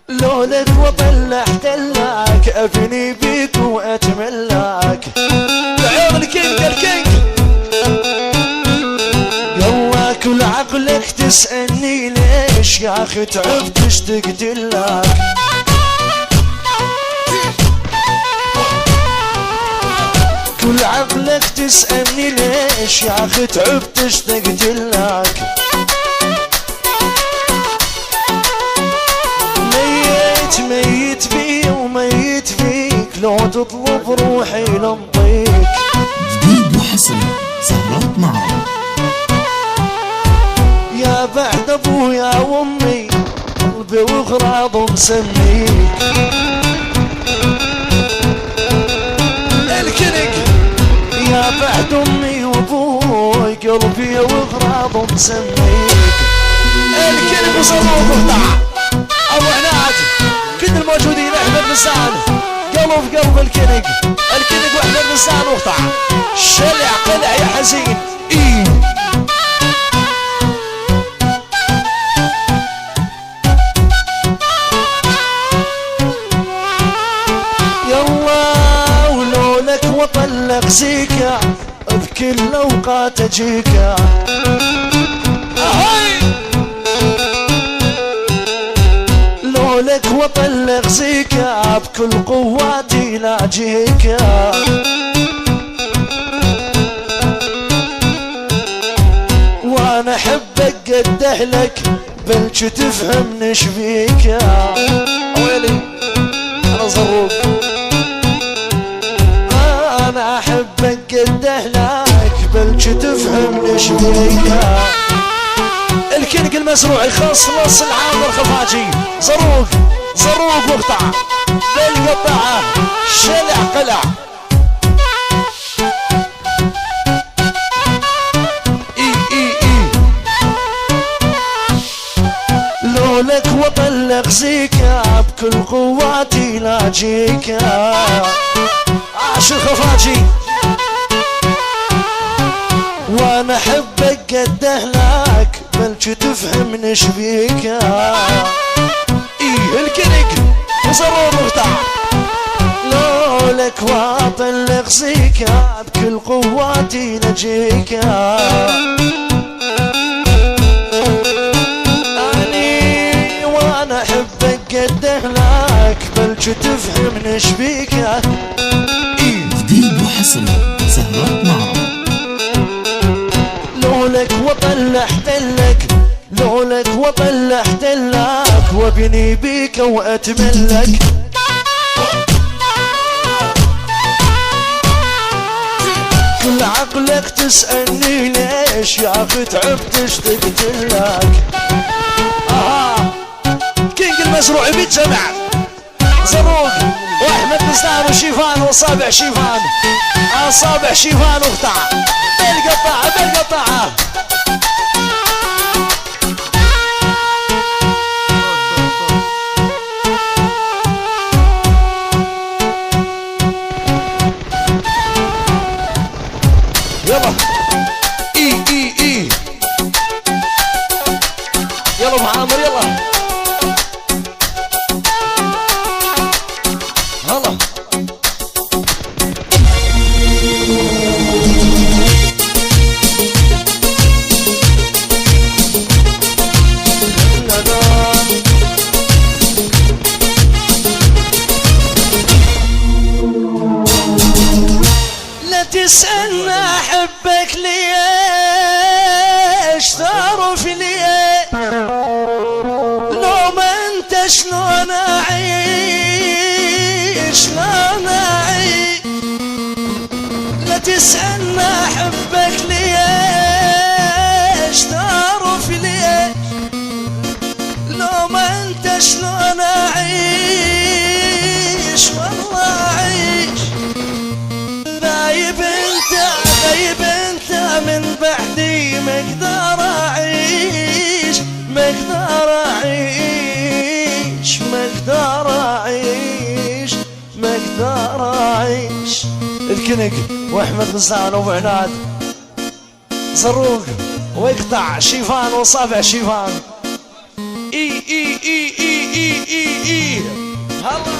لولك وطلع دلعك ابني بيك واتملاك بعيون الكينج الكينج قواك ولعقلك تسألني ليش يا اخي تعبت اشتقت لك كل عقلك تسألني ليش يا اخي تعبت اشتقت لك ميت بي وميت فيك لو تطلب روحي لنطيك جديد وحصري سهرات معه يا بعد ابويا وامي قلبي وغراض مسميك الكنك يا بعد امي وابوي قلبي وغراض مسميك الكنك وصاروخ وقطع ابو عناد كل الموجودين احمد بسان قلب الكنك واحمد بسان وقطع شلع قلع يا حزين ايه يلا ولولك وطلق زيكا بكل اوقات اجيكا لك وطلق زيكا بكل قواتي لاجيكا وانا احبك قد اهلك بلش تفهمني شبيكا ويلي انا زروق انا احبك قد اهلك بلش تفهمني شبيكا الكنق المزروع يخلص العامر خفاجي زروق وقطع بالقطعة شلع قلع اي لولك وطلق زيكا بكل قواتي لاجيكا عاش الخفاجي وانا احبك قد اهلك بلش تفهمني شبيكا ايه الكنق وزرور وقطع لولك واطلق زيكا بكل قواتي نجيكا اني وانا احبك قد اهلك بلش تفهمني شبيكا ايه جديد وحصري سهرات معه لولك وطلعت لك وابني بيك واتملك كل عقلك تسألني ليش يا اخي تعبت اشتقت لك كينج المزروع بيتجمع زروق واحمد بسان وشيفان واصابع شيفان اصابع شيفان وقطع بالقطعه يلا اي يلا ابو عامر يلا هلا لا تسألنا احبك ليش تعرف ليه لو ما انت شلون اعيش لا تسألنا احبك ليش تعرف ليه لو ما انت شلون اعيش والله اعيش غايب انت من بعدي ما اقدر اعيش الكنق واحمد بسان وابو عناد زروق ويقطع شيفان وصابع شيفان اي الله